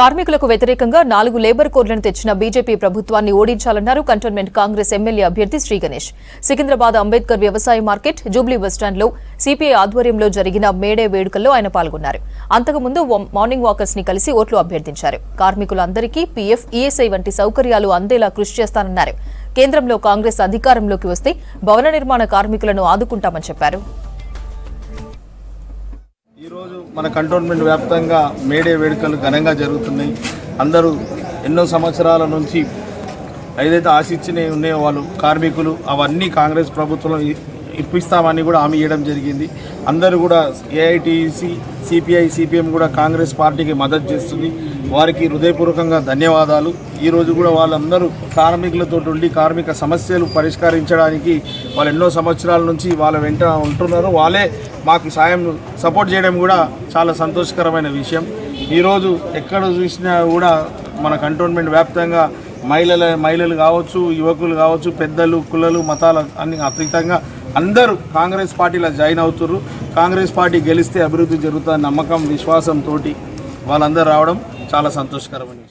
కార్మికులకు వ్యతిరేకంగా 4 లేబర్ కోడ్లను తెచ్చిన బీజేపీ ప్రభుత్వాన్ని ఓడించాలన్నారు కంటోన్మెంట్ కాంగ్రెస్ ఎమ్మెల్యే అభ్యర్థి శ్రీ గణేష్. సికింద్రాబాద్ అంబేద్కర్ వ్యవసాయ మార్కెట్, జూబ్లీ బస్టాండ్లో సిపిఐ ఆధ్వర్యంలో జరిగిన మేడే వేడుకల్లో ఆయన పాల్గొన్నారు. అంతకుముందు మార్నింగ్ వాకర్స్ ని కలిసి ఓట్లు అభ్యర్థించారు. కార్మికులందరికీ పీఎఫ్, ఈఎస్ఐ వంటి సౌకర్యాలు అందేలా కృషి చేస్తానన్నారు. కేంద్రంలో కాంగ్రెస్ అధికారంలోకి వస్తే భవన నిర్మాణ కార్మికులను ఆదుకుంటామని చెప్పారు. ఈరోజు మన కంటోన్మెంట్ వ్యాప్తంగా మేడే వేడుకలు ఘనంగా జరుగుతున్నాయి. అందరూ ఎన్నో సంవత్సరాల నుంచి ఏదైతే ఆశించినవి ఉన్నాయో వాళ్ళు కార్మికులు అవన్నీ కాంగ్రెస్ ప్రభుత్వంలో ఇప్పిస్తామని కూడా హామీ ఇవ్వడం జరిగింది. అందరూ కూడా ఏఐటీసీ, సిపిఐ, సిపిఎం కూడా కాంగ్రెస్ పార్టీకి మద్దతు చేస్తుంది. వారికి హృదయపూర్వకంగా ధన్యవాదాలు. ఈరోజు కూడా వాళ్ళందరూ కార్మికులతో ఉండి కార్మిక సమస్యలు పరిష్కరించడానికి వాళ్ళు ఎన్నో సంవత్సరాల నుంచి వాళ్ళ వెంట ఉంటున్నారు. వాళ్ళే మాకు సపోర్ట్ చేయడం కూడా చాలా సంతోషకరమైన విషయం. ఈరోజు ఎక్కడ చూసినా కూడా మన కంటోన్మెంట్ వ్యాప్తంగా మహిళలు కావచ్చు, యువకులు కావచ్చు, పెద్దలు, కులలు, మతాలు అన్ని అతీతంగా అందరూ కాంగ్రెస్ పార్టీలో జాయిన్ అవుతున్నారు. కాంగ్రెస్ పార్టీ గెలిస్తే అభివృద్ధి జరుగుతున్న నమ్మకం, విశ్వాసంతో వాళ్ళందరూ రావడం చాలా సంతోషకరమైన విషయం.